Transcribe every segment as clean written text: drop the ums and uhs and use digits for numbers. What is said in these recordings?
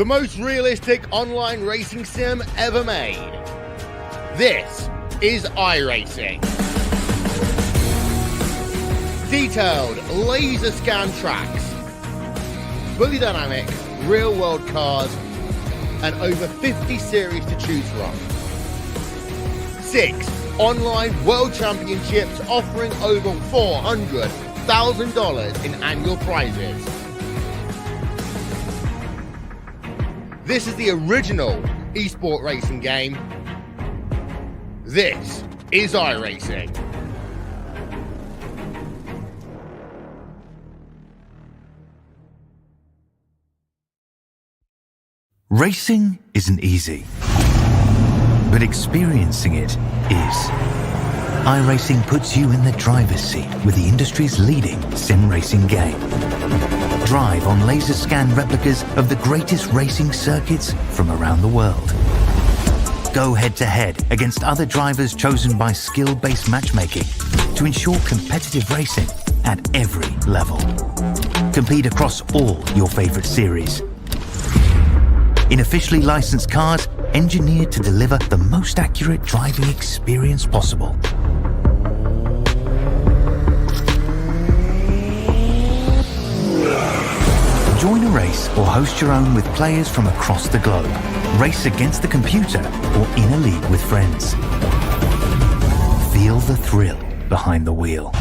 the most realistic online racing sim ever made. This is Iracing. Detailed laser scan tracks, fully dynamic, real world cars, and over 50 series to choose from. 6 online world championships offering over $400,000 in annual prizes. This is the original esport racing game. This is Iracing. Racing isn't easy, but experiencing it is. iRacing puts you in the driver's seat with the industry's leading sim racing game. Drive on laser scan replicas of the greatest racing circuits from around the world. Go head to head against other drivers chosen by skill-based matchmaking to ensure competitive racing at every level. Compete across all your favorite series. In officially licensed cars, engineered to deliver the most accurate driving experience possible. Join a race or host your own with players from across the globe. Race against the computer or in a league with friends. Feel the thrill behind the wheel.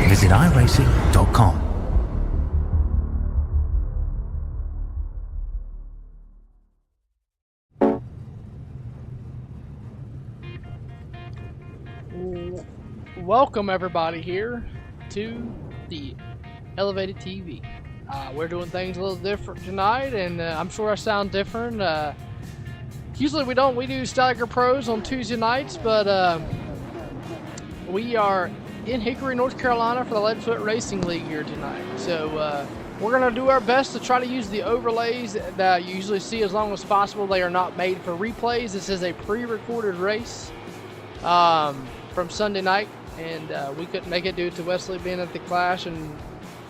Visit iracing.com. Welcome everybody here to the Elevated TV. We're doing things a little different tonight, and I'm sure I sound different. Usually we do Stagger Pros on Tuesday nights, but we are in Hickory, North Carolina for the Leadfoot Racing League here tonight. So we're going to do our best to try to use the overlays that you usually see as long as possible. They are not made for replays. This is a pre-recorded race from Sunday night. And we couldn't make it due to Wesley being at the Clash and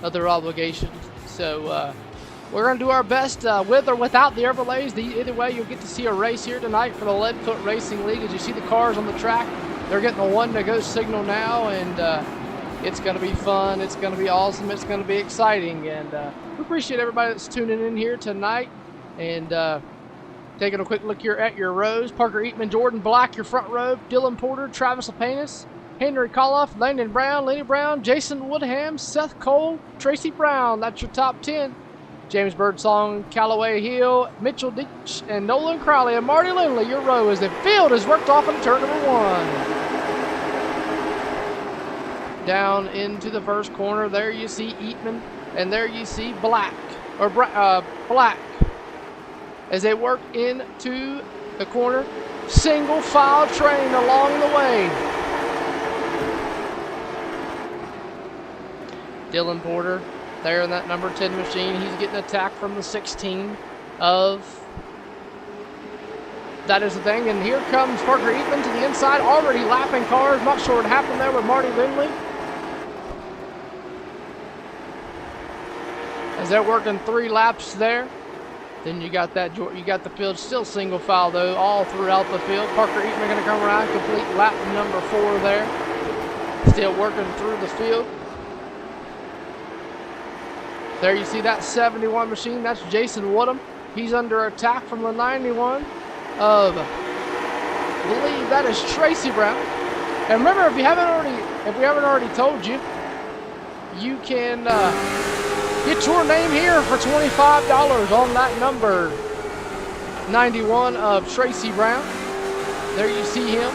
other obligations. So we're going to do our best with or without the overlays. Either way, you'll get to see a race here tonight for the Leadfoot Racing League. As you see the cars on the track, they're getting a 1-to-go signal now, and it's going to be fun. It's going to be awesome. It's going to be exciting. And we appreciate everybody that's tuning in here tonight and taking a quick look here at your rows. Parker Eatman, Jordan Black, your front row. Dylan Porter, Travis Lepanis, Henry Koloff, Landon Brown, Lenny Brown, Jason Woodham, Seth Cole, Tracy Brown. That's your top 10. James Birdsong, Callaway Hill, Mitchell Ditch, and Nolan Crowley, and Marty Lindley, your row as the field is worked off in turn number 1. Down into the first corner, there you see Eatman, and there you see Black, as they work into the corner. Single file train along the way. Dylan Porter there in that number 10 machine. He's getting attacked from the 16 of That Is the Thing. And here comes Parker Eatman to the inside, already lapping cars. Not sure what happened there with Marty Lindley, as they're working 3 laps there. Then you got the field still single file though, all throughout the field. Parker Eatman going to come around, complete lap number 4 there. Still working through the field. There you see that 71 machine. That's Jason Woodham. He's under attack from the 91 of, I believe that is Tracy Brown. And remember, if we haven't already told you, you can get your name here for $25 on that number 91 of Tracy Brown. There you see him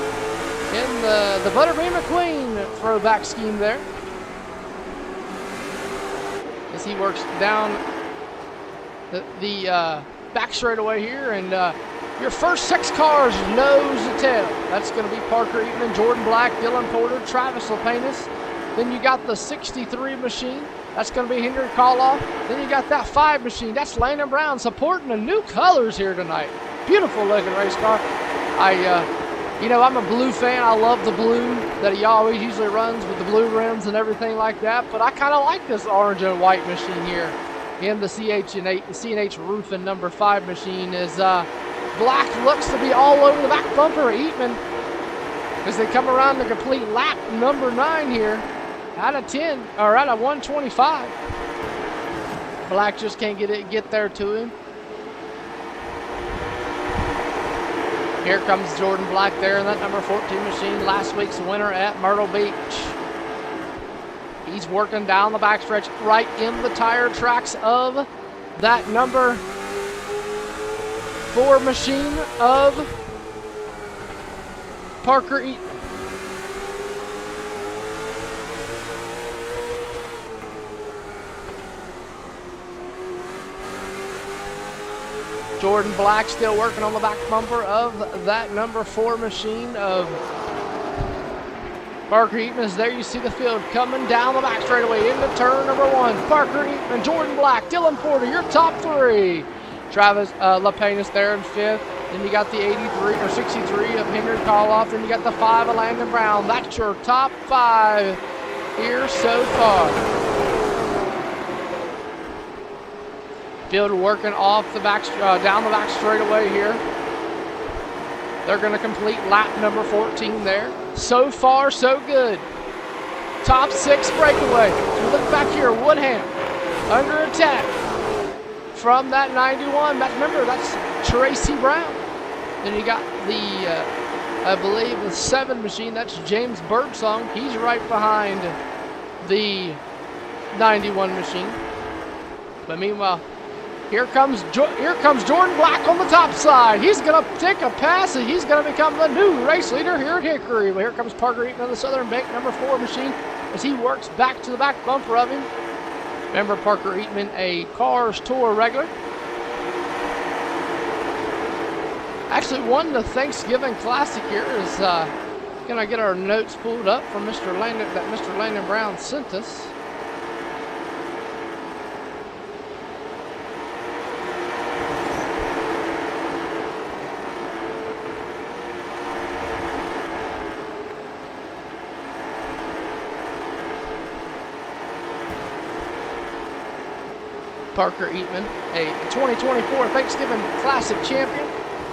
in the Butterbean McQueen throwback scheme there, as he works down the back straightaway here. And your first 6 cars nose to tail. That's going to be Parker Eatman, Jordan Black, Dylan Porter, Travis Lepanis. Then you got the 63 machine. That's going to be Henry Koloff. Then you got that 5 machine. That's Landon Brown supporting the new colors here tonight. Beautiful looking race car. I'm a blue fan. I love the blue that he always usually runs with the blue rims and everything like that. But I kind of like this orange and white machine here in the C&H Roofing number 5 machine as Black looks to be all over the back bumper of Eatman as they come around to complete lap number 9 here out of 10, or out of 125. Black just can't get there to him. Here comes Jordan Black there in that number 14 machine, last week's winner at Myrtle Beach. He's working down the backstretch right in the tire tracks of that number 4 machine of Parker Eaton. Jordan Black still working on the back bumper of that number 4 machine of Parker Eaton. As there you see the field coming down the back straightaway into turn number 1. Parker Eaton, Jordan Black, Dylan Porter, your top 3. Travis LaPenas there in 5th. Then you got the 83 or 63 of Henry Koloff. Then you got the 5 of Landon Brown. That's your top 5 here so far. Field working off the back, down the back straightaway here. They're going to complete lap number 14 there. So far, so good. Top 6 breakaway. So look back here, Woodham under attack from that 91. Remember, that's Tracy Brown. Then you got the, I believe, the 7 machine. That's James Birdsong. He's right behind the 91 machine. But meanwhile, here comes Jordan Black on the top side. He's going to take a pass, and he's going to become the new race leader here at Hickory. But here comes Parker Eaton on the Southern Bank number 4 machine as he works back to the back bumper of him. Remember, Parker Eaton, a Cars Tour regular. Actually won the Thanksgiving Classic here. Is going to get our notes pulled up from Mr. Landon Brown sent us. Parker Eatman, a 2024 Thanksgiving Classic champion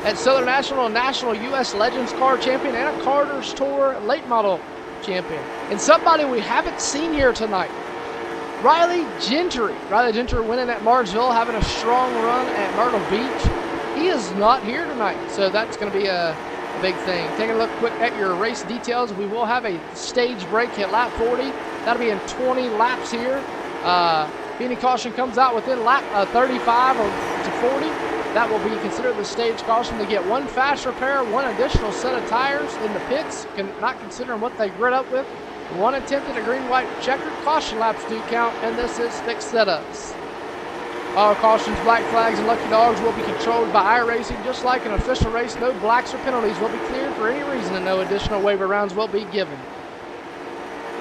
at Southern National and National U.S. Legends Car champion and a Carter's Tour late model champion. And somebody we haven't seen here tonight, Riley Gentry. Riley Gentry winning at Martinsville, having a strong run at Myrtle Beach. He is not here tonight, so that's going to be a big thing. Taking a look quick at your race details, we will have a stage break at lap 40. That'll be in 20 laps here. Any caution comes out within lap 35 to 40, that will be considered the stage caution. They get 1 fast repair, 1 additional set of tires in the pits, not considering what they grid up with. 1 attempt at a green-white checkered. Caution laps do count, and this is fixed setups. All cautions, black flags, and lucky dogs will be controlled by Iracing. Just like an official race, no blacks or penalties will be cleared for any reason, and no additional waiver rounds will be given.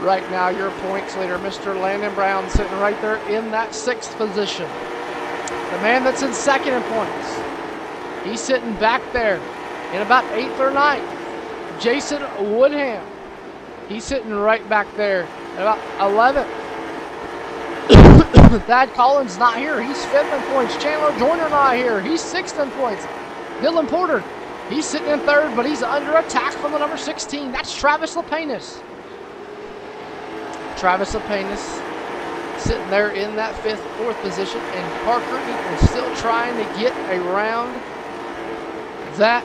Right now, your points leader, Mr. Landon Brown, sitting right there in that 6th position. The man that's in 2nd in points, he's sitting back there in about 8th or 9th. Jason Woodham, he's sitting right back there at about 11th. Thad Collins not here, he's 5th in points. Chandler Joyner not here, he's 6th in points. Dylan Porter, he's sitting in 3rd, but he's under attack from the number 16. That's Travis LaPenas. Travis LaPenas sitting there in that 5th, 4th position, and Parker Eaton still trying to get around that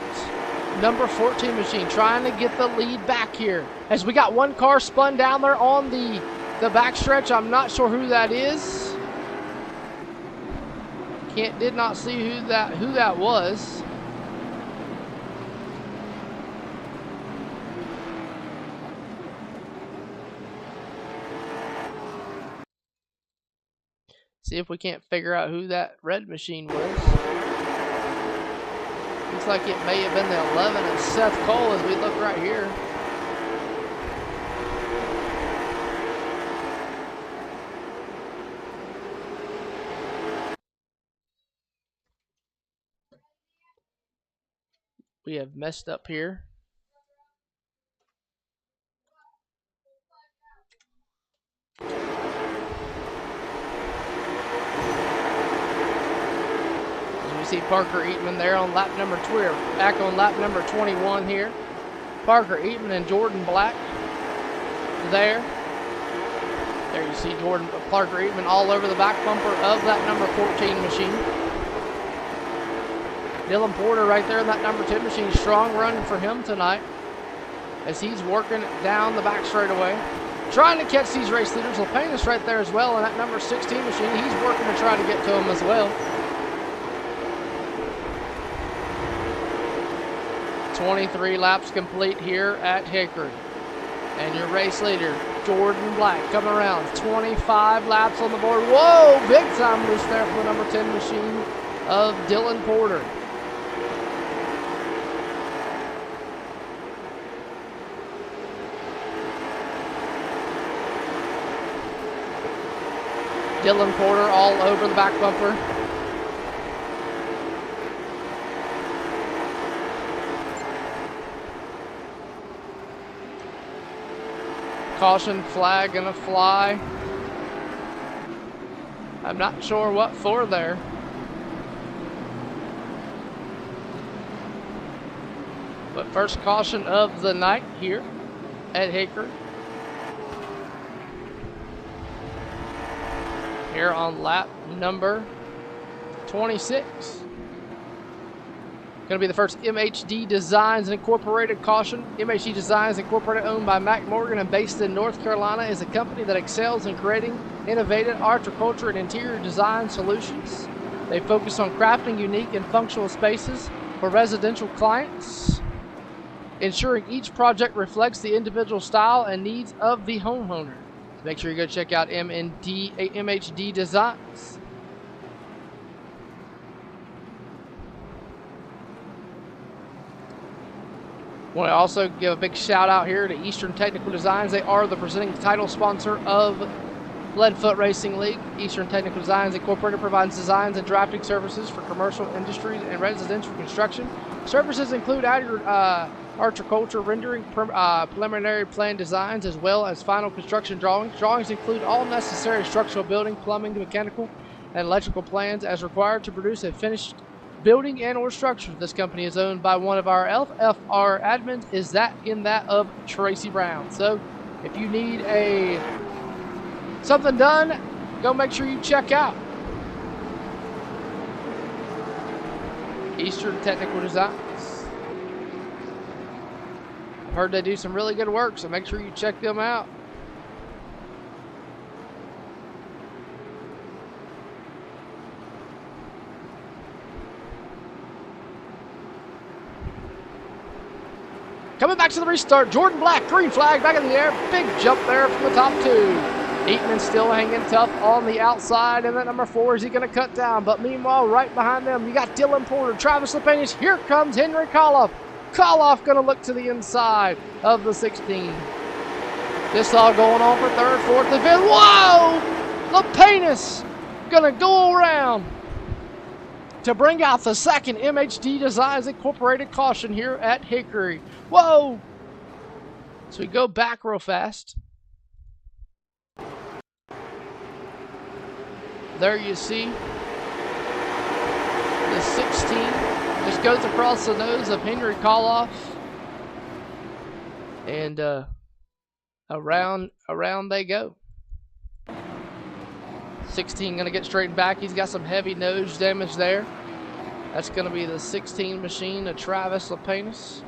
number 14 machine, trying to get the lead back here. As we got 1 car spun down there on the backstretch, I'm not sure who that is. Did not see who that was. See if we can't figure out who that red machine was. Looks like it may have been the 11 of Seth Cole as we look right here. We have messed up here. see Parker Eatman there on lap number 2, back on lap number 21 here. Parker Eatman and Jordan Black there. There you see Parker Eatman all over the back bumper of that number 14 machine. Dylan Porter right there in that number 10 machine. Strong run for him tonight as he's working down the back straightaway. Trying to catch these race leaders. Lepanis right there as well in that number 16 machine. He's working to try to get to him as well. 23 laps complete here at Hickory. And your race leader, Jordan Black, coming around. 25 laps on the board. Whoa, big time loose there from the number 10 machine of Dylan Porter. Dylan Porter all over the back bumper. Caution flag gonna fly. I'm not sure what for there. But first caution of the night here at Hickory. Here on lap number 26. Going to be the first MHD Designs Incorporated caution. MHD Designs Incorporated, owned by Mac Morgan and based in North Carolina, is a company that excels in creating innovative horticulture and interior design solutions. They focus on crafting unique and functional spaces for residential clients, ensuring each project reflects the individual style and needs of the homeowner. Make sure you go check out MHD Designs. Want to also give a big shout out here to Eastern Technical Designs. They are the presenting title sponsor of Leadfoot Racing League. Eastern Technical Designs Incorporated provides designs and drafting services for commercial industries and residential construction. Services include horticulture, rendering preliminary plan designs, as well as final construction drawings. Drawings include all necessary structural, building, plumbing, mechanical, and electrical plans as required to produce a finished building and or structure. This company is owned by one of our LFR admins, is that of Tracy Brown. So if you need something done, go make sure you check out Eastern Technical Designs. I've heard they do some really good work, so make sure you check them out. Coming back to the restart, Jordan Black, green flag, back in the air. Big jump there from the top two. Eatman still hanging tough on the outside, and that number 4, is he going to cut down? But meanwhile, right behind them, you got Dylan Porter, Travis Lepanis. Here comes Henry Koloff. Koloff going to look to the inside of the 16. This all going on for third, fourth, and fifth. Whoa! Lepanis going to go around to bring out the second MHD Designs Incorporated caution here at Hickory. Whoa! So we go back real fast. There you see the 16 just goes across the nose of Henry Koloff, and around they go. 16 going to get straightened back. He's got some heavy nose damage there. That's going to be the 16 machine of Travis Lepanis.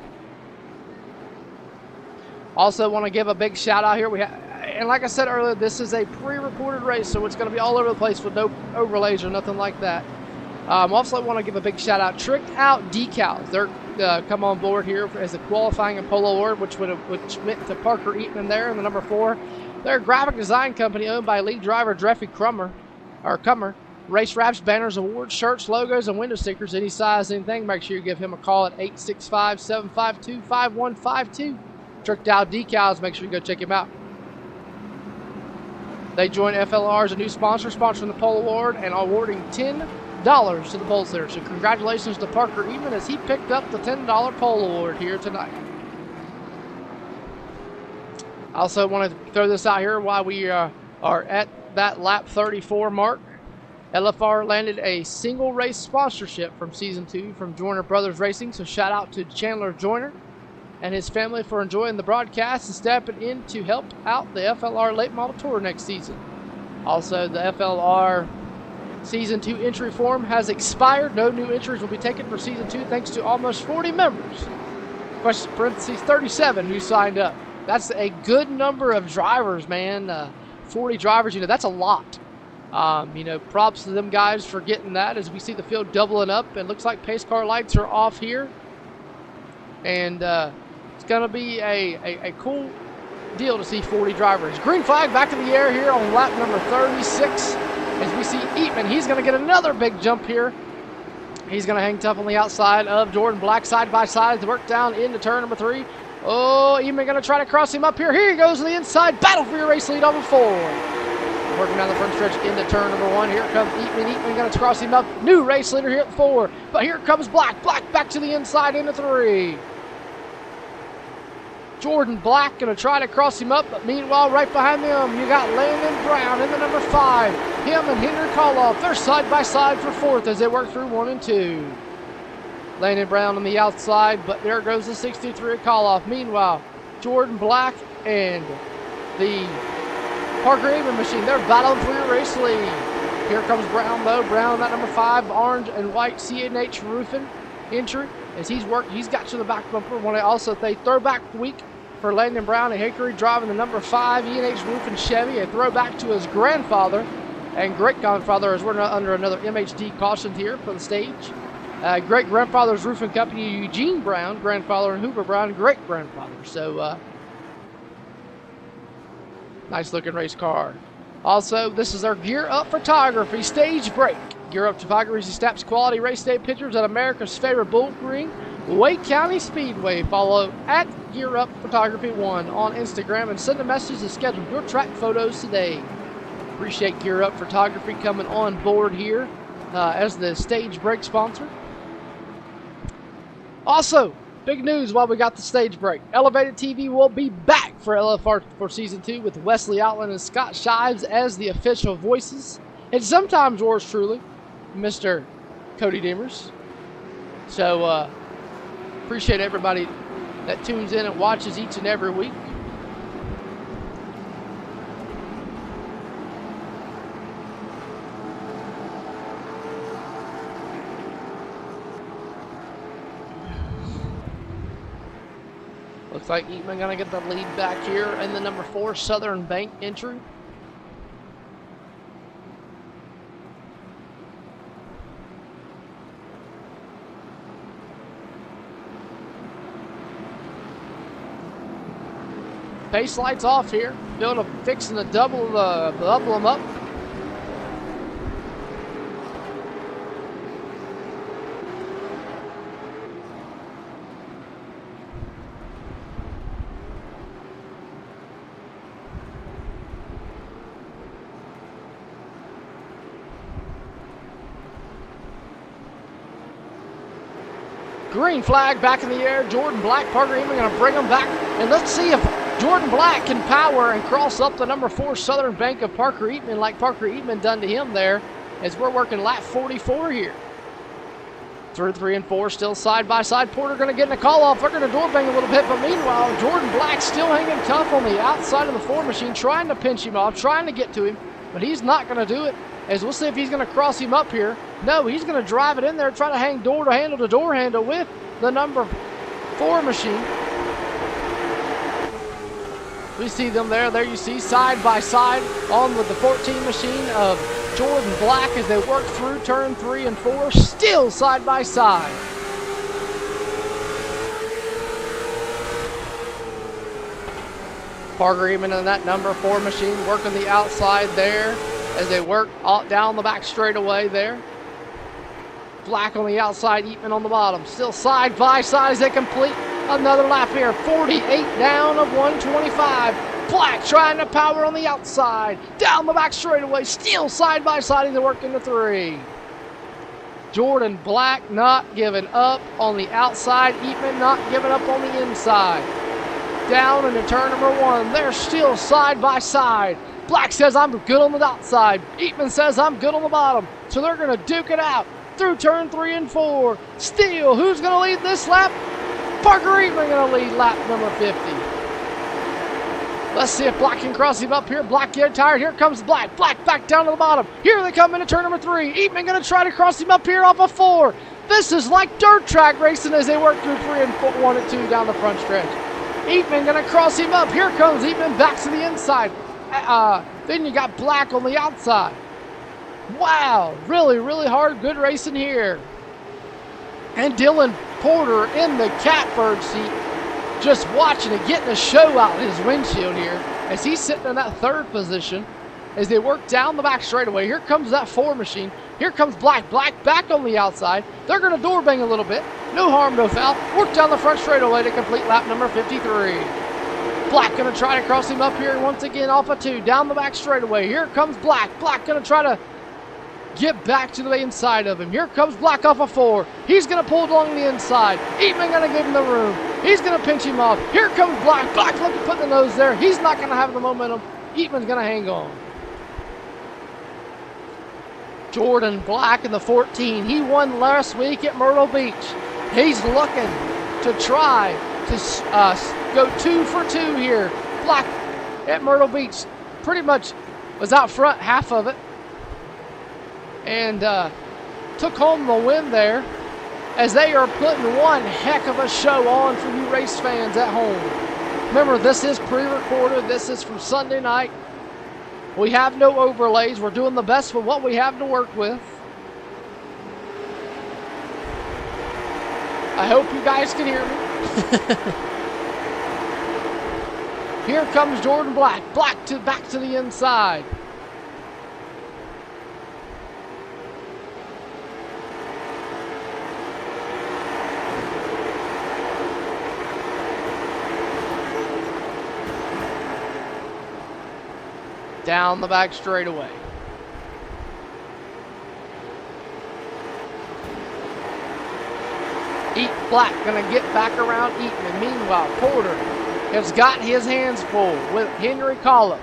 Also want to give a big shout out here. And like I said earlier, this is a pre-recorded race, so it's going to be all over the place with no overlays or nothing like that. Also want to give a big shout out. Tricked Out Decals. They're come on board here as a qualifying and polo award, which meant to Parker Eatman there in the number 4. They're a graphic design company owned by lead driver Dreffy Cummer. Race wraps, banners, awards, shirts, logos, and window stickers, any size, anything. Make sure you give him a call at 865-752-5152. Tricked Out Decals. Make sure you go check him out. They join FLR as a new sponsor, sponsoring the pole award and awarding $10 to the pole sitter. So congratulations to Parker Eatman as he picked up the $10 pole award here tonight. I also want to throw this out here while we are at that lap 34 mark. LFR landed a single race sponsorship from Season 2 from Joyner Brothers Racing, so shout out to Chandler Joyner and his family for enjoying the broadcast and stepping in to help out the FLR Late Model Tour next season. Also, the FLR Season 2 entry form has expired. No new entries will be taken for Season 2 thanks to almost 40 members, parentheses 37, who signed up. That's a good number of drivers, man. 40 drivers, that's a lot. Props to them guys for getting that as we see the field doubling up. It looks like pace car lights are off here. And it's going to be a cool deal to see 40 drivers. Green flag back in the air here on lap number 36. As we see Eatman, he's going to get another big jump here. He's going to hang tough on the outside of Jordan Black side by side to work down into turn number 3. Oh, Eatman going to try to cross him up here. Here he goes to the inside. Battle for your race lead over 4. Working down the front stretch into turn number 1. Here comes Eatman. Eatman going to cross him up. New race leader here at 4. But here comes Black. Black back to the inside into 3. Jordan Black going to try to cross him up, but meanwhile, right behind them, you got Landon Brown in the number 5. Him and Henry Koloff, they're side by side for 4th as they work through 1 and 2. Landon Brown on the outside, but there goes the 63 Koloff. Meanwhile, Jordan Black and the Parker Eatman machine, they're battling for your race lead. Here comes Brown, though. Brown, that number 5, orange and white CNH roofing entry. As he's got to the back bumper. Want to also say throwback week for Landon Brown and Hickory driving the number 5 ENH Roofing Chevy. A throwback to his grandfather and great-grandfather as we're under another MHD caution here for the stage. Great-grandfather's roofing company, Eugene Brown, grandfather, and Hoover Brown, great-grandfather. So, nice-looking race car. Also, this is our Gear Up Photography stage break. Gear Up Photography snaps quality race day pictures at America's favorite bull ring, Wake County Speedway. Follow at Gear Up Photography 1 on Instagram and send a message to schedule your track photos today. Appreciate Gear Up Photography coming on board here as the stage break sponsor. Also, big news while we got the stage break. Elevated TV will be back for LFR for Season 2 with Wesley Outland and Scott Shives as the official voices. And sometimes yours truly, Mr. Cody Demers. So, appreciate everybody that tunes in and watches each and every week. Looks like Eatman gonna get the lead back here in the number 4 Southern Bank entry. Pace lights off here. Build fixing to double them up. Green flag back in the air. Jordan Black, Parker Eatman going to bring them back. And let's see if Jordan Black can power and cross up the number 4 Southern Bank of Parker Eatman like Parker Eatman done to him there as we're working lap 44 here. Through 3 and 4 still side by side. Porter going to get in a call off. They're going to door bang a little bit, but meanwhile Jordan Black still hanging tough on the outside of the 4 machine, trying to pinch him off, trying to get to him, but he's not going to do it. As we'll see if he's going to cross him up here. No, he's going to drive it in there, try to hang door handle with the number 4 machine. We see them there. There you see side by side on with the 14 machine of Jordan Black as they work through turn 3 and 4, still side by side. Parker Eatman and that number 4 machine working the outside there as they work down the back straightaway there. Black on the outside, Eatman on the bottom. Still side by side as they complete another lap here. 48 down of 125. Black trying to power on the outside. Down the back straightaway. Still side by side as they work into 3. Jordan Black not giving up on the outside. Eatman not giving up on the inside. Down into turn number 1. They're still side by side. Black says, I'm good on the outside. Eatman says, I'm good on the bottom. so they're going to duke it out through turn 3 and 4. Still, who's going to lead this lap? Parker Eatman going to lead lap number 50. Let's see if Black can cross him up here. Black getting tired. Here comes Black. Black back down to the bottom. Here they come into turn number 3. Eatman going to try to cross him up here off of 4. This is like dirt track racing as they work through 3 and 4, 1 and 2 down the front stretch. Eatman going to cross him up. Here comes Eatman back to the inside. Then you got Black on the outside. Wow, really, really hard, good racing here. And Dylan Porter in the catbird seat, just watching it, getting a show out his windshield here as he's sitting in that 3rd position as they work down the back straightaway. Here comes that 4 machine. Here comes Black. Black back on the outside. They're going to door bang a little bit. No harm, no foul. Work down the front straightaway to complete lap number 53. Black going to try to cross him up here once again off of 2. Down the back straightaway. Here comes Black. Black going to try to get back to the inside of him. Here comes Black off of 4. He's going to pull it along the inside. Eatman going to give him the room. He's going to pinch him off. Here comes Black. Black looking to put the nose there. He's not going to have the momentum. Eatman's going to hang on. Jordan Black in the 14. He won last week at Myrtle Beach. He's looking to try to go 2 for 2 here. Black at Myrtle Beach pretty much was out front half of it and took home the win there as they are putting one heck of a show on for you race fans at home. Remember, this is pre-recorded. This is from Sunday night. We have no overlays. We're doing the best with what we have to work with. I hope you guys can hear me. Here comes Jordan Black. Black back to the inside. Down the back straightaway. Black gonna get back around Eatman. Meanwhile, Porter has got his hands full with Henry Coliff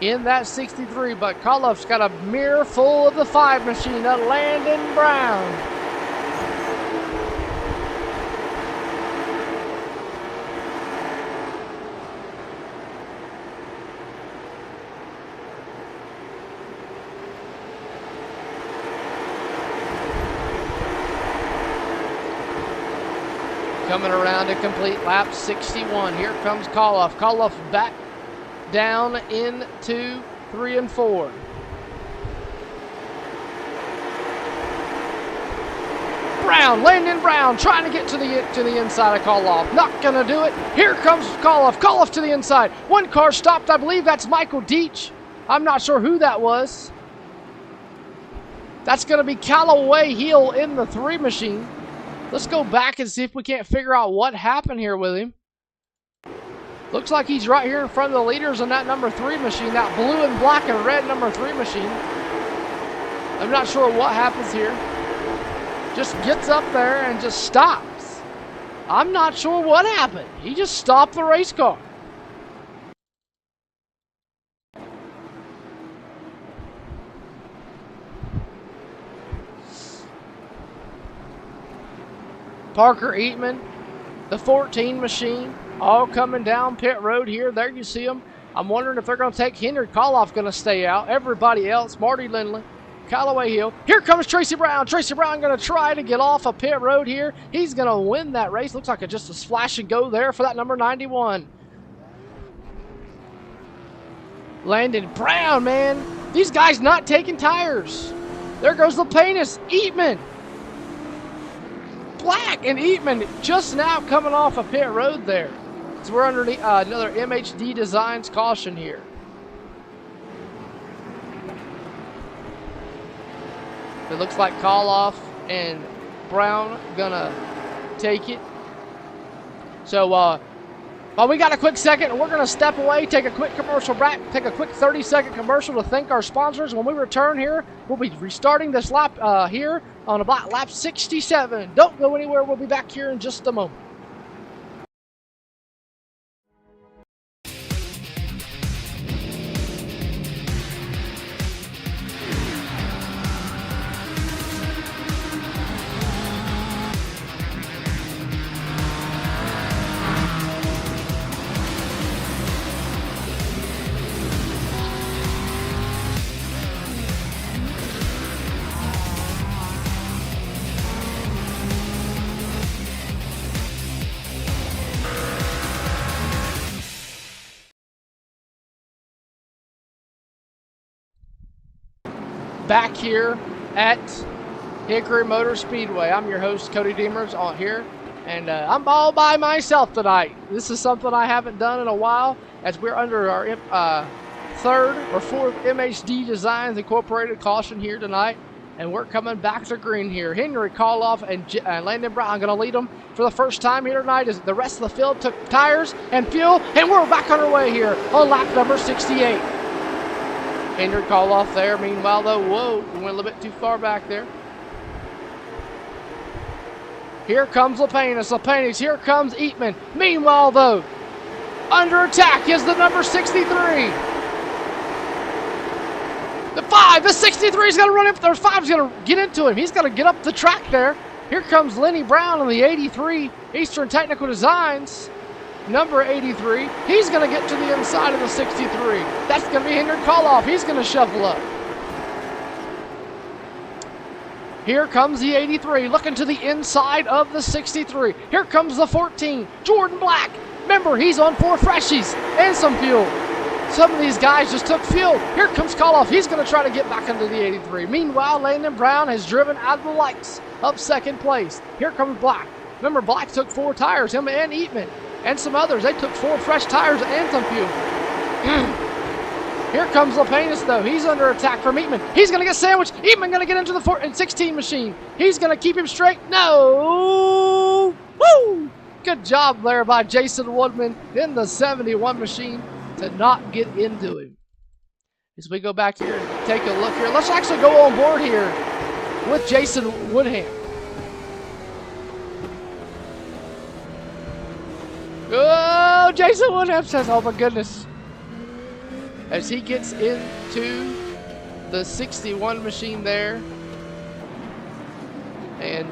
in that 63, but Coliff's got a mirror full of the 5 machine of Landon Brown. Coming around to complete lap 61. Here comes Coloff. Coloff back down into 3 and 4. Brown, Landon Brown, trying to get to the inside of Coloff. Not gonna do it. Here comes Coloff. Coloff to the inside. One car stopped. I believe that's Michael Deach. I'm not sure who that was. That's gonna be Callaway Hill in the 3 machine. Let's go back and see if we can't figure out what happened here with him. Looks like he's right here in front of the leaders on that number 3 machine, that blue and black and red number 3 machine. I'm not sure what happens here. Just gets up there and just stops. I'm not sure what happened. He just stopped the race car. Parker Eatman, the 14 machine, all coming down pit road here. There you see them. I'm wondering if they're going to take Henry Coloff, going to stay out. Everybody else, Marty Lindley, Callaway Hill. Here comes Tracy Brown. Tracy Brown going to try to get off a pit road here. He's going to win that race. Looks like just a splash and go there for that number 91. Landon Brown, man. These guys not taking tires. There goes Lapinus. Eatman. Black and Eatman just now coming off a pit road there. So we're under another MHD Designs caution here. It looks like Coloff and Brown gonna take it. So well, we got a quick second and we're gonna step away, take a quick commercial break, take a quick 30-second commercial to thank our sponsors. When we return here, we'll be restarting this lap here on about lap 67. Don't go anywhere. We'll be back here in just a moment. back here at Hickory Motor Speedway. I'm your host, Cody Demers, on here, and I'm all by myself tonight. This is something I haven't done in a while, as we're under our third or fourth MHD Designs Incorporated caution here tonight, and we're coming back to green here. Henry Koloff and Landon Brown going to lead them for the first time here tonight, as the rest of the field took tires and fuel, and we're back on our way here on lap number 68. Henry Koloff there. Meanwhile, though, whoa, we went a little bit too far back there. Here comes Lapanis. Here comes Eatman. Meanwhile, though, under attack is the number 63. The 63 is going to run up there. 5 is going to get into him. He's going to get up the track there. Here comes Lenny Brown on the 83, Eastern Technical Designs, number 83. He's going to get to the inside of the 63. That's going to be Henry Koloff. He's going to shuffle up. Here comes the 83, looking to the inside of the 63. Here comes the 14, Jordan Black. Remember, he's on 4 freshies and some fuel. Some of these guys just took fuel. Here comes Koloff. He's going to try to get back into the 83. Meanwhile, Landon Brown has driven out of the lights of second place. Here comes Black. Remember, Black took 4 tires, him and Eatman, and some others. They took 4 fresh tires and some fuel. Here comes Lapanis, though. He's under attack from Eatman. He's going to get sandwiched. Eatman going to get into the 4 and 16 machine. He's going to keep him straight. No! Woo! Good job there by Jason Woodman in the 71 machine to not get into him. As we go back here and take a look here, let's actually go on board here with Jason Woodham. Oh, Jason Woodham says, oh my goodness. As he gets into the 61 machine there. And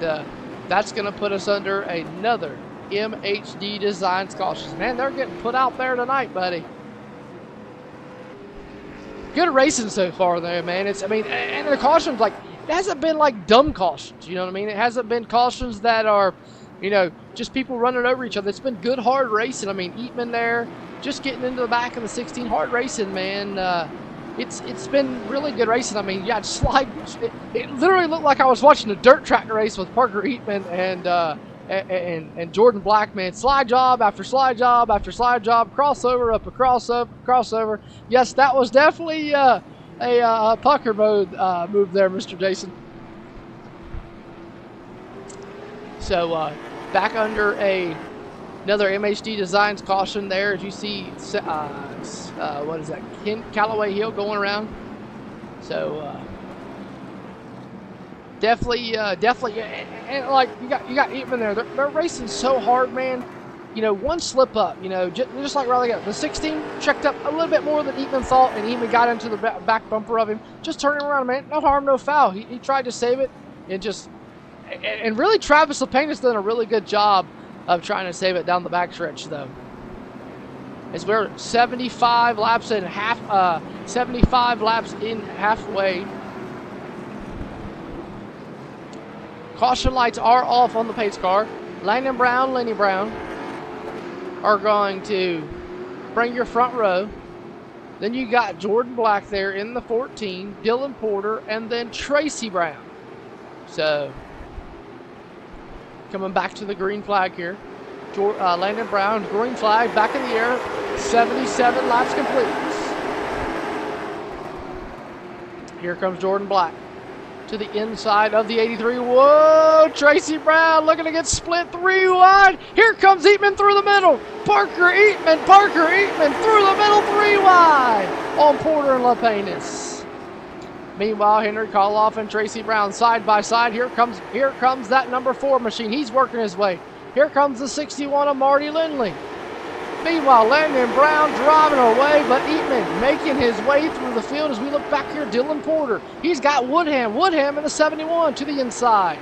that's going to put us under another MHD Designs caution. Man, they're getting put out there tonight, buddy. Good racing so far there, man. And the cautions, like, it hasn't been like dumb cautions, you know what I mean? It hasn't been cautions that are, just people running over each other. It's been good, hard racing. I mean, Eatman there, just getting into the back of the 16, hard racing, man. It's been really good racing. I mean, yeah, it literally looked like I was watching a dirt track race with Parker Eatman and Jordan Black, man. Slide job after slide job after slide job, crossover up a crossover. Yes, that was definitely a pucker mode move there, Mr. Jason. So back under another MHD Designs caution there, as you see, what is that? Callaway Hill going around. So definitely, and like you got Eatman there. They're racing so hard, man. One slip up, just like Riley got the 16 checked up a little bit more than Eatman thought, and Eatman got into the back bumper of him. Just turn him around, man. No harm, no foul. He tried to save it, and really Travis Lapanis done a really good job of trying to save it down the backstretch, though. As we're 75 laps in halfway. Caution lights are off on the pace car. Landon Brown, Lenny Brown are going to bring your front row. Then you got Jordan Black there in the 14, Dylan Porter, and then Tracy Brown. So, coming back to the green flag here. Landon Brown, green flag, back in the air, 77 laps complete. Here comes Jordan Black to the inside of the 83. Whoa, Tracy Brown looking to get split 3 wide. Here comes Eatman through the middle. Parker Eatman through the middle 3 wide on Porter and Lapanis. Meanwhile, Henry Koloff and Tracy Brown side by side. Here comes that number 4 machine. He's working his way. Here comes the 61 of Marty Lindley. Meanwhile, Landon Brown driving away, but Eatman making his way through the field. As we look back here, Dylan Porter. He's got Woodham in the 71 to the inside.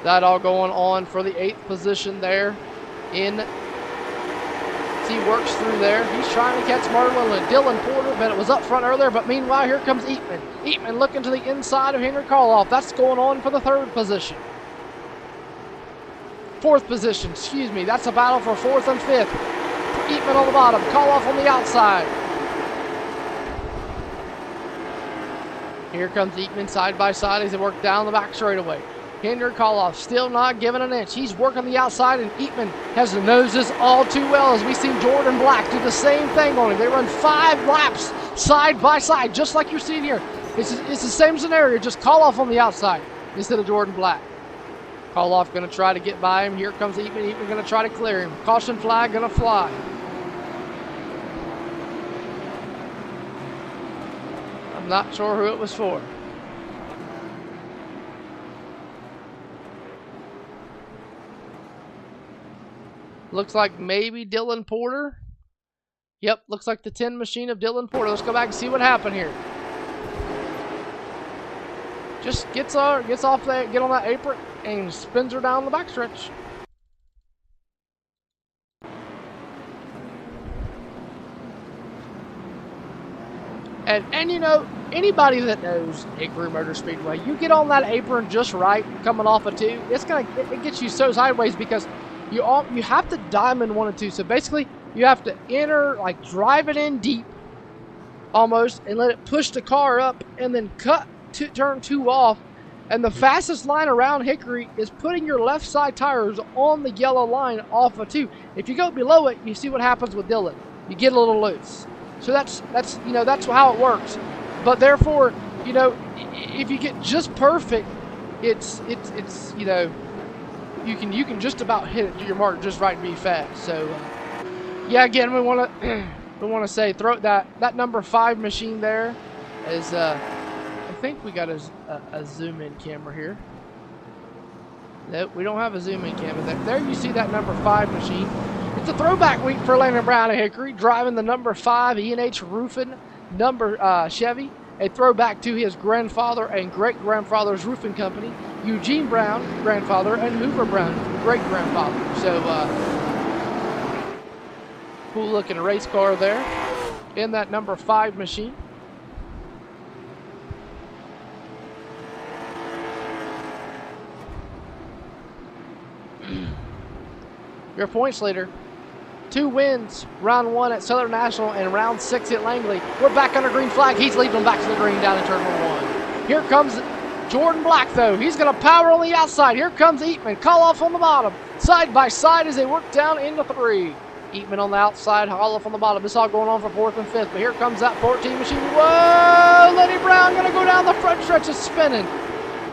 That all going on for the 8th position there. As he works through there, he's trying to catch Marty Lindley. Dylan Porter, but it was up front earlier, but meanwhile, here comes Eatman. Eatman looking to the inside of Henry Koloff. That's going on for the 3rd position. 4th position, excuse me. That's a battle for 4th and 5th. Eatman on the bottom, Koloff on the outside. Here comes Eatman side by side as they work down the back straightaway. Henry Koloff still not giving an inch. He's working the outside, and Eatman has knows this all too well as we see Jordan Black do the same thing on him. They run 5 laps side by side, just like you're seeing here. It's the same scenario, just Koloff on the outside instead of Jordan Black. Koloff going to try to get by him. Here comes Eatman. Eatman going to try to clear him. Caution flag going to fly. I'm not sure who it was for. Looks like maybe Dylan Porter. Yep, looks like the 10 machine of Dylan Porter. Let's go back and see what happened here. Just gets off that, get on that apron, and spins her down the backstretch. And you know, anybody that knows Hickory Motor Speedway, you get on that apron just right, coming off a 2, it gets you so sideways because you have to diamond 1 and 2. So basically, you have to enter, like drive it in deep, almost, and let it push the car up, and then cut turn 2 off. And the fastest line around Hickory is putting your left side tires on the yellow line off a 2. If you go below it, you see what happens with Dylan. You get a little loose. So that's you know, that's how it works. But therefore, you know, if you get just perfect, it's you know, you can just about hit it to your mark just right and be fast. So yeah, again, we want to say throw that number 5 machine there is I think we got a zoom in camera here. Nope, we don't have a zoom in camera. There you see that number 5 machine. It's a throwback week for Landon Brown at Hickory, driving the number 5 E&H roofing Chevy, a throwback to his grandfather and great-grandfather's roofing company, Eugene Brown, grandfather, and Hoover Brown, great-grandfather. So, cool-looking race car there in that number 5 machine. Your points leader. 2 wins, round 1 at Southern National and round 6 at Langley. We're back under green flag. He's leading them back to the green down in turn 1. Here comes Jordan Black, though. He's going to power on the outside. Here comes Eatman. Koloff on the bottom. Side by side as they work down into 3. Eatman on the outside, Koloff on the bottom. This all going on for 4th and 5th. But here comes that 14 machine. Whoa! Lenny Brown going to go down the front stretch. It's spinning.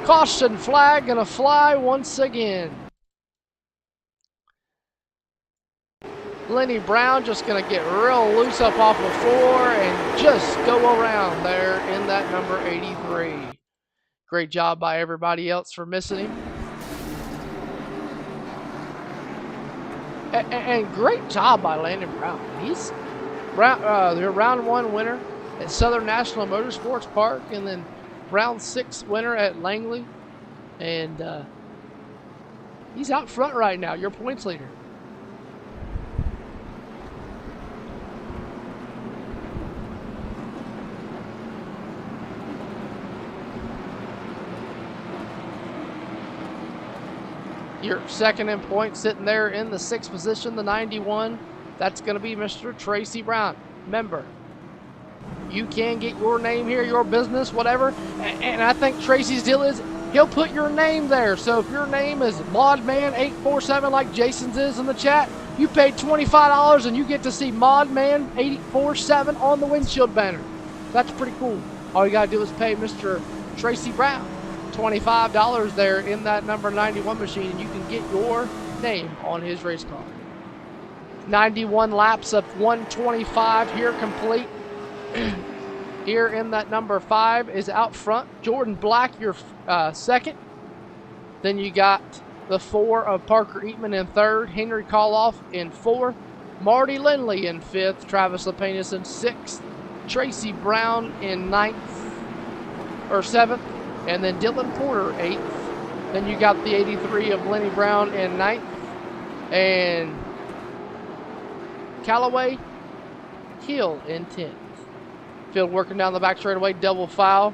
Caution flag going to fly once again. Lenny Brown just going to get real loose up off of 4 and just go around there in that number 83. Great job by everybody else for missing him. And great job by Landon Brown. He's the round 1 winner at Southern National Motorsports Park, and then round 6 winner at Langley. And he's out front right now, your points leader. Your second in points sitting there in the 6th position, the 91. That's going to be Mr. Tracy Brown. Remember, you can get your name here, your business, whatever. And I think Tracy's deal is he'll put your name there. So if your name is Modman847 like Jason's is in the chat, you paid $25 and you get to see Modman847 on the windshield banner. That's pretty cool. All you got to do is pay Mr. Tracy Brown $25 there in that number 91 machine, and you can get your name on his race car. 91 laps of 125 here complete. Here in that number 5 is out front. Jordan Black, your second. Then you got the 4 of Parker Eatman in 3rd. Henry Koloff in 4th. Marty Lindley in 5th. Travis Lepenis in 6th. Tracy Brown in 9th or 7th. And then Dylan Porter 8th. Then you got the 83 of Lenny Brown in 9th. And Callaway Hill in 10th. Field working down the back straightaway, double file.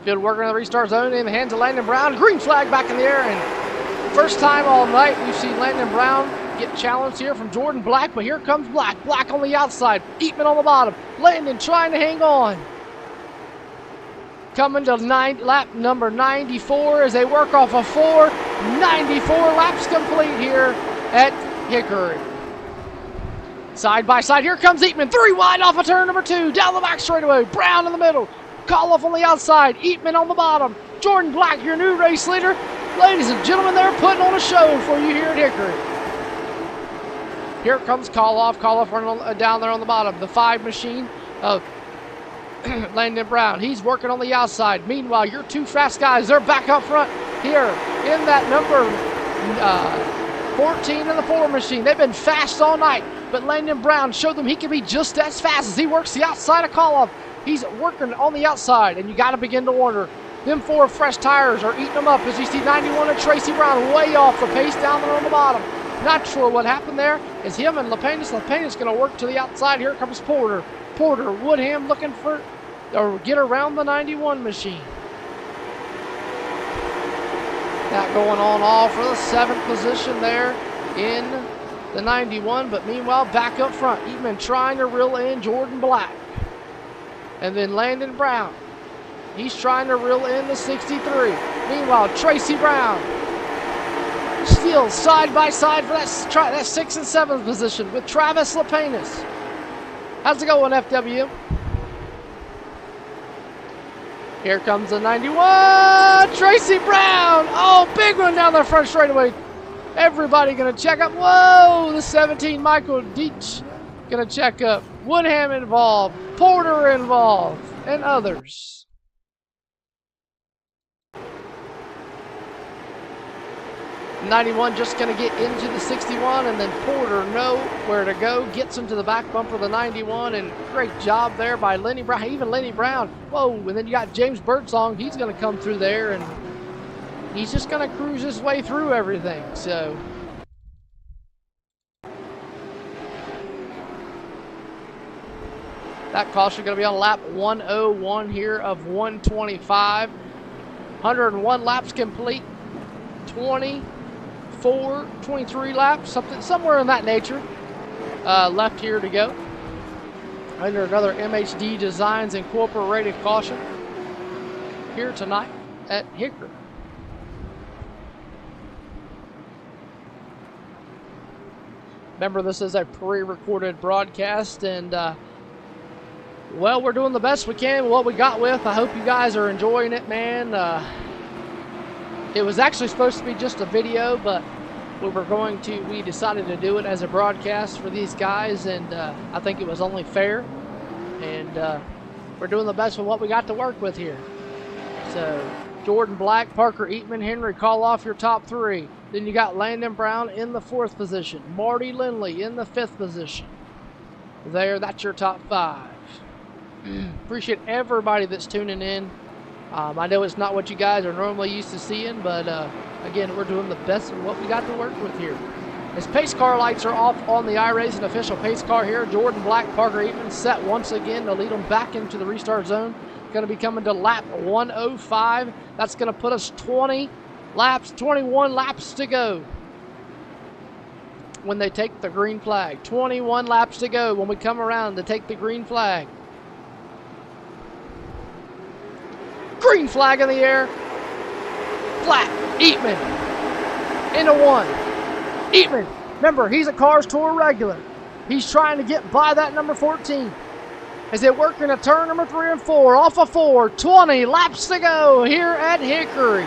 Field working in the restart zone in the hands of Landon Brown. Green flag back in the air, and First time all night we've seen Landon Brown get challenged here from Jordan Black, but here comes Black. Black on the outside, Eatman on the bottom. Landon trying to hang on. Coming to lap number 94 as they work off a 4. 94 laps complete here at Hickory. Side by side, here comes Eatman. 3 wide off of turn number 2. Down the back straightaway. Brown in the middle. Call off on the outside. Eatman on the bottom. Jordan Black, your new race leader. Ladies and gentlemen, they're putting on a show for you here at Hickory. Here comes Call off running down there on the bottom. The 5 machine of Landon Brown. He's working on the outside. Meanwhile, your 2 fast guys, they're back up front here in that number 14 in the 4 machine. They've been fast all night, but Landon Brown showed them he can be just as fast as he works the outside of Call off. He's working on the outside, and you got to begin to wonder. Them 4 fresh tires are eating them up as you see 91 and Tracy Brown way off the pace down there on the bottom. Not sure what happened there. Is him and Lepenis. Lepenis going to work to the outside. Here comes Porter. Porter, Woodham looking for or get around the 91 machine. That going on all for the 7th position there in the 91. But meanwhile, back up front, Eatman trying to reel in Jordan Black. And then Landon Brown. He's trying to reel in the 63. Meanwhile, Tracy Brown still side by side for that 6th and 7th position with Travis Lepenis. How's it going, FW? Here comes the 91. Tracy Brown. Oh, big one down the front straightaway. Everybody going to check up. Whoa, the 17, Michael Deitch going to check up. Woodham involved. Porter involved. And others. 91 just going to get into the 61, and then Porter know where to go. Gets him to the back bumper of the 91, and great job there by Lenny Brown. Even Lenny Brown. Whoa, and then you got James Birdsong. He's going to come through there, and he's just going to cruise his way through everything. So that caution going to be on lap 101 here of 125. 101 laps complete. 23 laps, somewhere in that nature, left here to go. Under another MHD Designs Incorporated caution here tonight at Hickory. Remember, this is a pre-recorded broadcast, and well, we're doing the best we can with what we got with. I hope you guys are enjoying it, man. It was actually supposed to be just a video, but we decided to do it as a broadcast for these guys, and I think it was only fair. And we're doing the best with what we got to work with here. So Jordan Black, Parker Eatman, Henry Call off your top 3. Then you got Landon Brown in the 4th position. Marty Lindley in the 5th position. That's your top 5. Appreciate everybody that's tuning in. I know it's not what you guys are normally used to seeing, but again, we're doing the best of what we got to work with here. As pace car lights are off on the Iracing official pace car here, Jordan Black, Parker Eatman set once again to lead them back into the restart zone. Going to be coming to lap 105. That's going to put us 21 laps to go when they take the green flag. 21 laps to go when we come around to take the green flag. Green flag in the air. Flat. Eatman. Into 1. Eatman. Remember, he's a Cars Tour regular. He's trying to get by that number 14. As they work into turn number 3 and 4. Off of 4. 20 laps to go here at Hickory.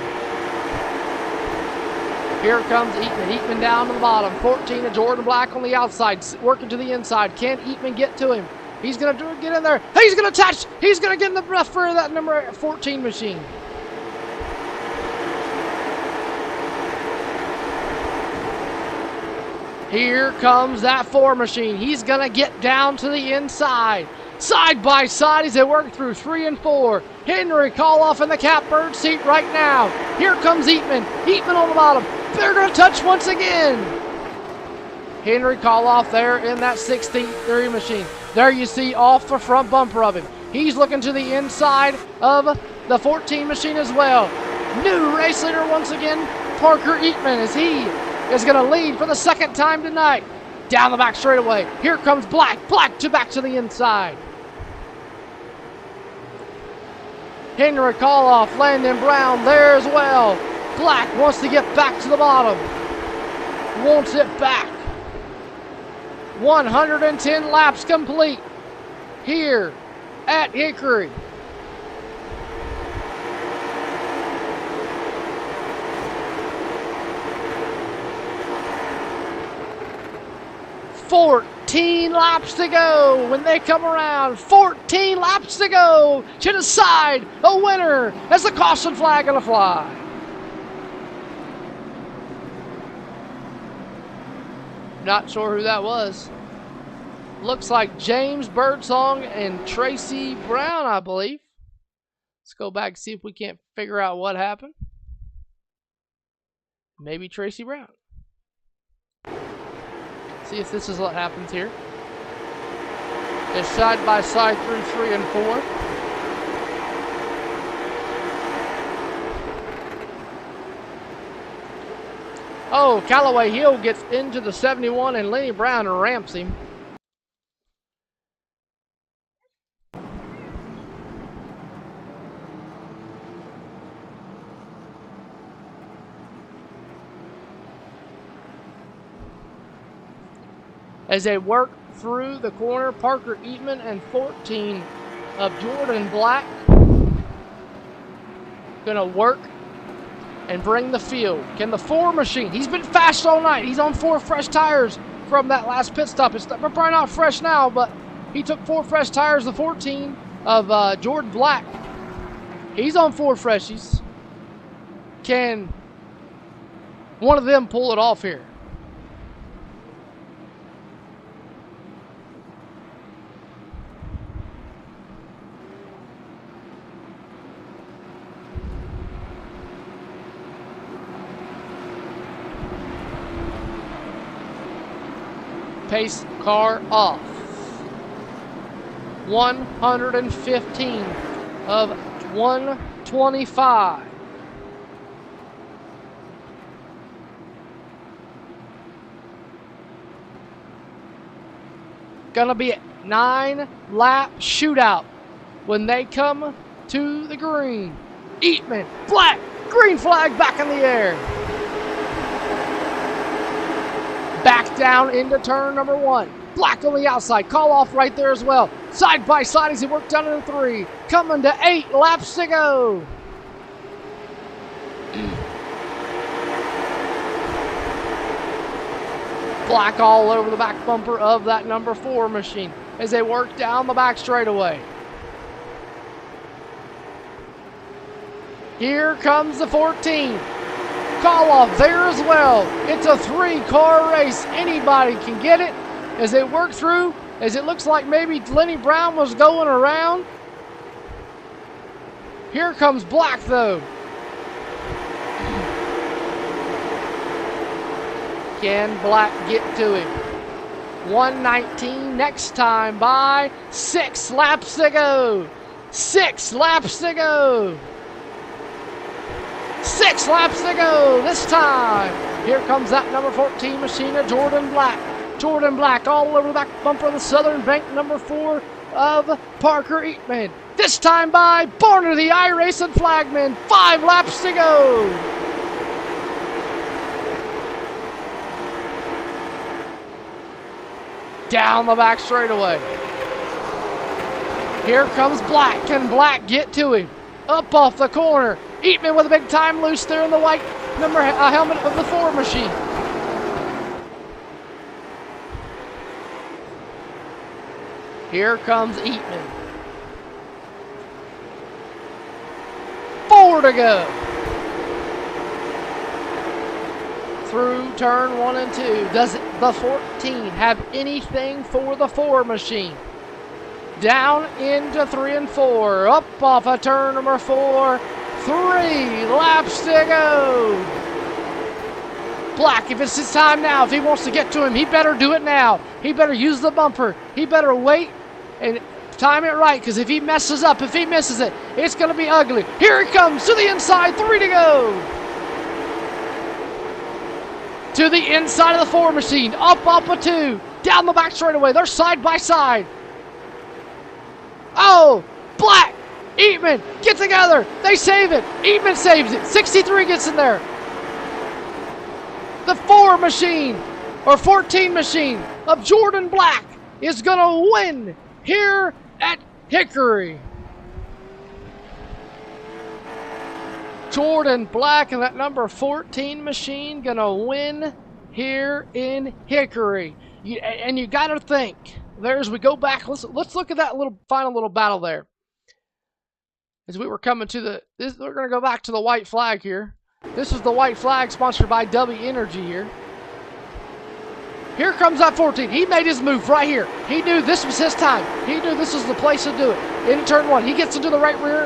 Here comes Eatman. Eatman down to the bottom. 14 to Jordan Black on the outside. Working to the inside. Can Eatman get to him? He's going to get in there. He's going to touch. He's going to get in the breath for that number 14 machine. Here comes that 4 machine. He's going to get down to the inside. Side by side as they work through 3 and 4. Henry Call off in the catbird seat right now. Here comes Eatman. Eatman on the bottom. They're going to touch once again. Henry Call off there in that 63 machine. There you see off the front bumper of him. He's looking to the inside of the 14 machine as well. New race leader once again Parker Eatman as he is going to lead for the second time tonight. Down the back straightaway. Here comes Black. Black to back to the inside. Henry Call-Off, Landon Brown there as well. Black wants to get back to the bottom. Wants it back. 110 laps complete here at Hickory. "14 laps to go when they come around. 14 laps to go to decide a winner as the caution flag gonna fly." Not sure who that was. Looks like James Birdsong and Tracy Brown, I believe. Let's go back and see if we can't figure out what happened. Maybe Tracy Brown. See if this is what happens here. They're side by side through 3 and 4. Oh, Callaway Hill gets into the 71 and Lenny Brown ramps him. As they work through the corner, Parker Eatman and 14 of Jordan Black gonna work and bring the field. Can the 4 machine, he's been fast all night. He's on 4 fresh tires from that last pit stop. It's probably not fresh now, but he took 4 fresh tires, the 14 of Jordan Black. He's on 4 freshies. Can one of them pull it off here? Pace car off. 115 of 125. Gonna be a 9-lap shootout when they come to the green. Eatman, Black, green flag back in the air. Back down into turn number 1. Black on the outside. Call off right there as well. Side by side as he worked down into 3. Coming to 8 laps to go. Black all over the back bumper of that number 4 machine as they work down the back straightaway. Here comes the 14. Call off there as well. It's a 3-car race. Anybody can get it as they work through, as it looks like maybe Lenny Brown was going around. Here comes Black though. Can Black get to him? 119 next time by 6 laps to go. 6 laps to go. 6 laps to go this time. Here comes that number 14 machine of Jordan Black. Jordan Black all over the back bumper of the Southern Bank number 4 of Parker Eatman. This time by Barner the Iracing flagman. 5 laps to go. Down the back straightaway. Here comes Black. Can Black get to him? Up off the corner. Eatman with a big time loose there in the white number helmet of the 4 machine. Here comes Eatman. 4 to go. Through turn 1 and 2. Does the 14 have anything for the 4 machine? Down into 3 and 4. Up off of turn number 4. 3 laps to go. Black, if it's his time now, if he wants to get to him, he better do it now. He better use the bumper. He better wait and time it right, because if he messes up, if he misses it, it's going to be ugly. Here he comes to the inside, 3 to go. to the inside of the 4 machine. Up a 2. Down the back straightaway. They're side by side. Oh, Black, Eatman, get together. They save it. Eatman saves it. 63 gets in there. The 4 machine, or 14 machine of Jordan Black is going to win here at Hickory. Jordan Black and that number 14 machine going to win here in Hickory. And you got to think, there as we go back, let's look at that final little battle there. As we were coming to we're going to go back to the white flag here. This is the white flag sponsored by W Energy here. Here comes that 14. He made his move right here. He knew this was his time. He knew this was the place to do it. In turn 1, he gets into the left rear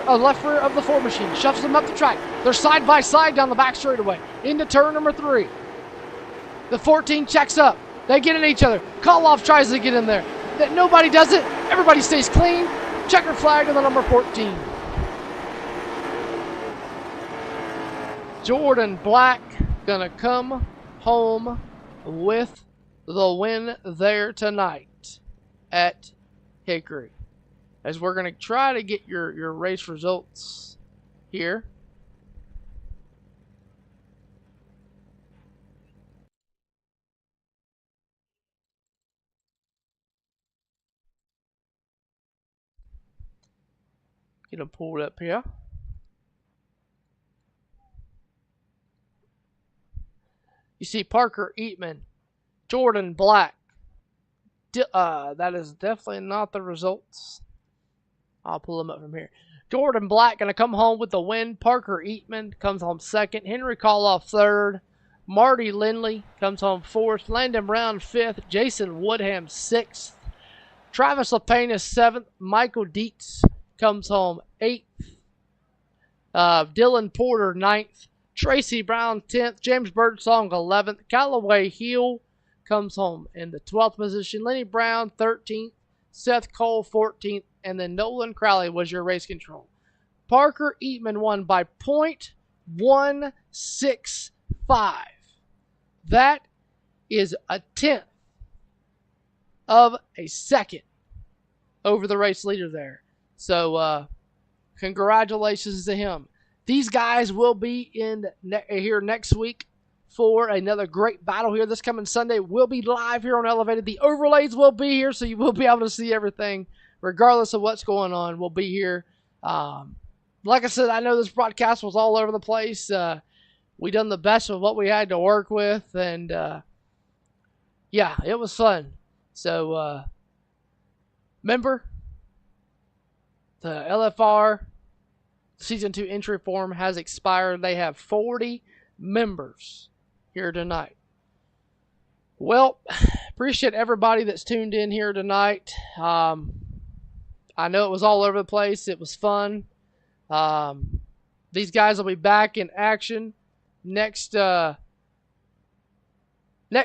of the 4 machine. Shoves them up the track. They're side by side down the back straightaway. Into turn number 3. The 14 checks up. They get in each other. Call-off tries to get in there. Nobody does it. Everybody stays clean. Checker flag to the number 14. Jordan Black gonna come home with the win there tonight at Hickory. As we're going to try to get your race results here. Get them pulled up here. You see Parker Eatman, Jordan Black. That is definitely not the results. I'll pull them up from here. Jordan Black going to come home with the win. Parker Eatman comes home 2nd. Henry Coloff 3rd. Marty Lindley comes home 4th. Landon Brown 5th. Jason Woodham 6th. Travis LePayne is 7th. Michael Dietz comes home 8th. Dylan Porter 9th. Tracy Brown 10th. James Birdsong 11th. Callaway Hill comes home in the 12th position. Lenny Brown 13th. Seth Cole 14th. And then Nolan Crowley was your race control. Parker Eatman won by .165. That is a 1/10 of a second over the race leader there. So congratulations to him. These guys will be in here next week for another great battle here. This coming Sunday will be live here on Elevated. The overlays will be here, so you will be able to see everything regardless of what's going on. We'll be here. Like I said, I know this broadcast was all over the place. We done the best of what we had to work with, and yeah, it was fun. So remember, the LFR Season 2 entry form has expired. They have 40 members here tonight. Well, appreciate everybody that's tuned in here tonight. I know it was all over the place. It was fun. These guys will be back in action next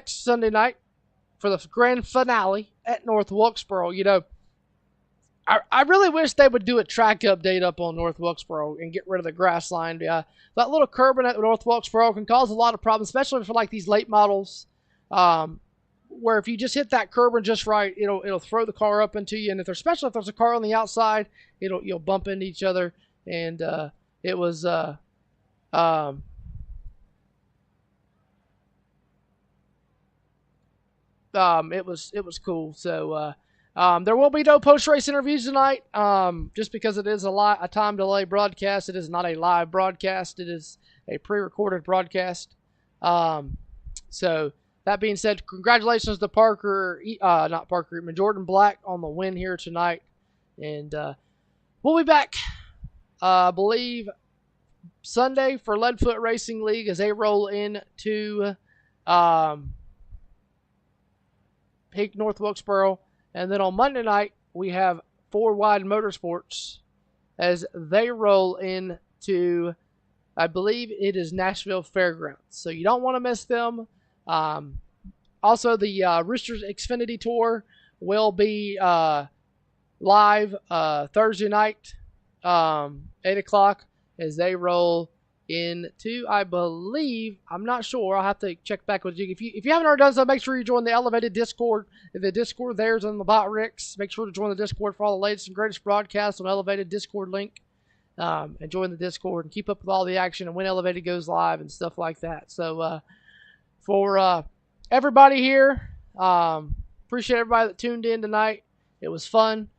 Sunday night for the grand finale at North Wilkesboro. You know, I really wish they would do a track update up on North Wilkesboro and get rid of the grass line. That little curbing at North Wilkesboro can cause a lot of problems, especially for like these late models, where if you just hit that curbing just right, it'll throw the car up into you. And especially if there's a car on the outside, you'll bump into each other. And it was cool. So there will be no post-race interviews tonight, just because it is a time delay broadcast. It is not a live broadcast. It is a pre-recorded broadcast. So that being said, congratulations to Jordan Black on the win here tonight. And we'll be back, I believe, Sunday for Leadfoot Racing League as they roll into North Wilkesboro. And then on Monday night, we have 4 Wide Motorsports as they roll into, I believe it is Nashville Fairgrounds. So you don't want to miss them. Also, the Roosters Xfinity Tour will be live Thursday night, 8 o'clock, as they roll into, I believe, I'm not sure. I'll have to check back with you. If you haven't already done so, make sure you join the Elevated Discord. The Discord there's on the bot, Ricks. Make sure to join the Discord for all the latest and greatest broadcasts on Elevated Discord link. And join the Discord and keep up with all the action and when Elevated goes live and stuff like that. So for everybody here, appreciate everybody that tuned in tonight. It was fun.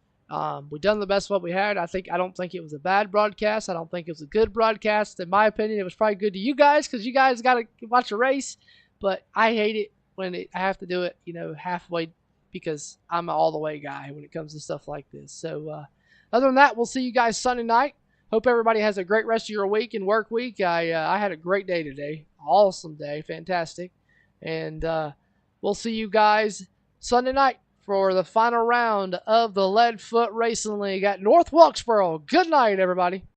We done the best what we had. I don't think it was a bad broadcast. I don't think it was a good broadcast. In my opinion, it was probably good to you guys because you guys got to watch a race. But I hate it when I have to do it, halfway because I'm an all the way guy when it comes to stuff like this. So other than that, we'll see you guys Sunday night. Hope everybody has a great rest of your week and work week. I had a great day today. Awesome day. Fantastic. And we'll see you guys Sunday night for the final round of the Leadfoot Racing League at North Wilkesboro. Good night, everybody.